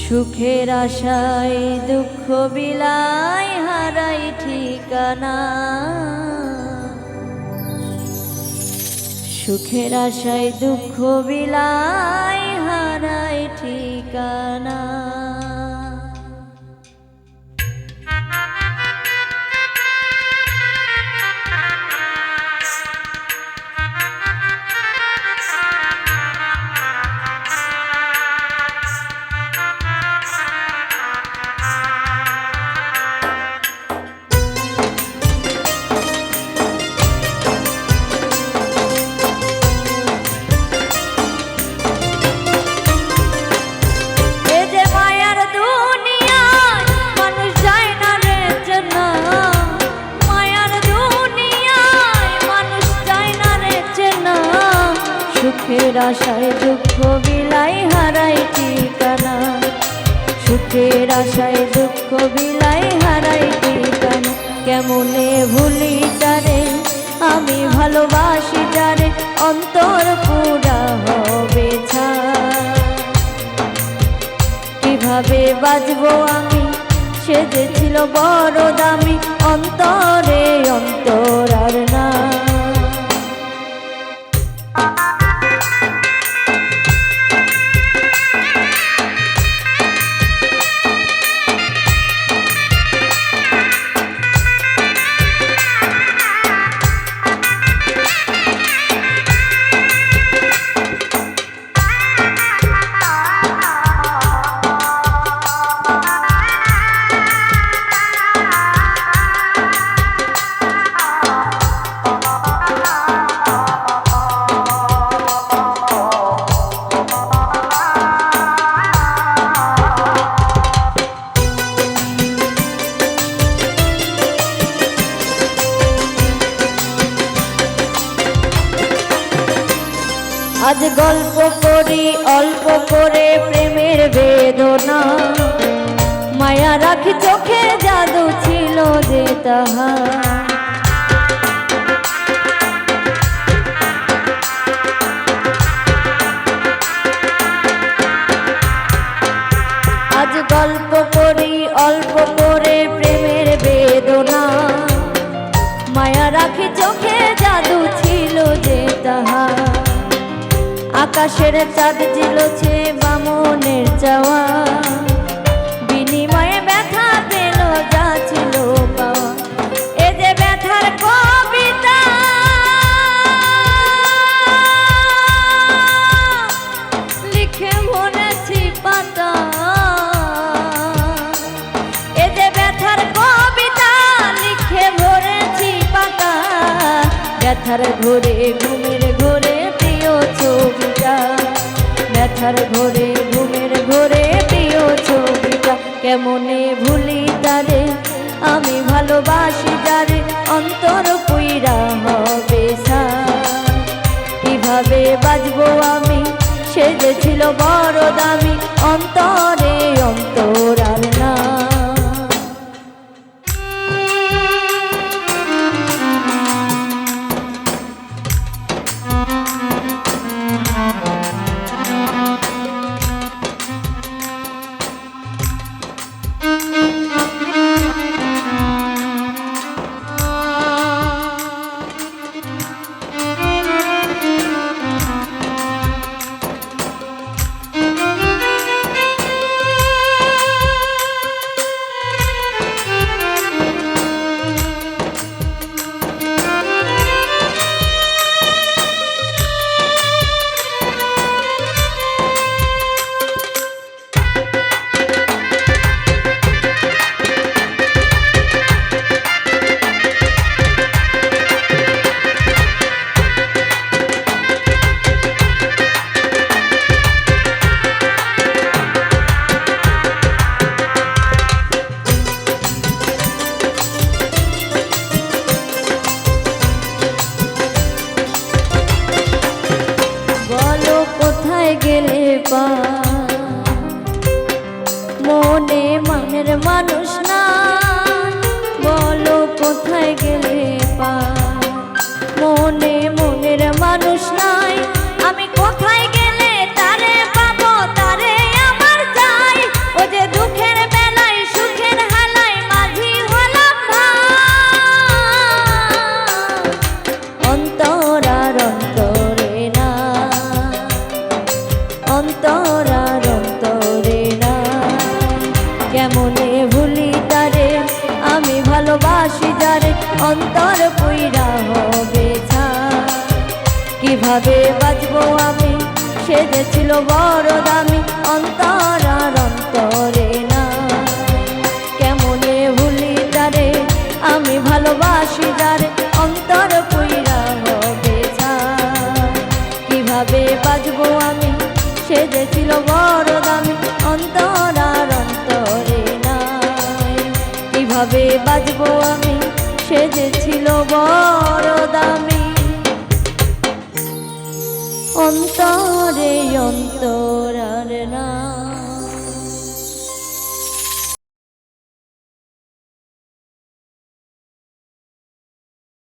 সুখের আশায় দুঃখ বিলাই হারাই ঠিকানা। সুখের আশায় দুঃখ বিলাই হারাই ঠিকানা। সুখের আশায় দুঃখ বিলাই হারাই ঠিকানা। সুখের আশায় দুঃখ বিলাই হারাই ঠিকানা। কেমনে ভুলি তারে আমি ভালোবাসি যারে, অন্তর পুরা হবে ছাই। কিভাবে বাজবো আমি, সে যে ছিল বড় দামি, অন্তরে অন্তর আর না। আজ গল্প করি অল্প করে প্রেমের বেদনা, মায়া রাখি চোখে জাদু ছিল যে তাহার। আজ গল্প করি অল্প করে প্রেমের বেদনা, মায়া রাখি চোখে জাদু ছিল যে তাহার। আকাশের চাঁদ ঝিলছে বামনের চাওয়া, বিনিময়ে ব্যথা পেল যা ছিল পাওয়া। এ যে ব্যথার কবিতা, লিখে ভরেছি পাতা। এ যে ব্যথার কবিতা, লিখে ভরেছি পাতা। ব্যথার ঘোরে ঘুমের ঘোরে প্রিয় ছবিটা, ব্যথার ঘোরে ঘুমের ঘোরে প্রিয় ছবিটা। কেমনে ভুলি তারে আমি ভালোবাসি যারে, অন্তর পুইরা হবে ছাই। কিভাবে বাজবো আমি, সে যে ছিল বড় দামি, অন্তরে অন্তর আর না। অন্তর আর অন্তরে নাই। কেমনে ভুলি তারে আমি ভালোবাসি যারে, অন্তর পুইরা হবে ছাই। কিভাবে বাঁচবো আমি, সে যে ছিল বড় দামি, অন্তর আর অন্তরে নাই। কেমনে ভুলি তারে আমি ভালোবাসি যারে, অন্তর পুইরা হবে ছাই। কিভাবে বাঁচবো আমি, সে যে ছিল বড় দামি, অন্তর আর অন্তরে নাই। কিভাবে বাঁচবো আমি, সে যে ছিল বড় দামি, অন্তরে অন্তর আর নাই।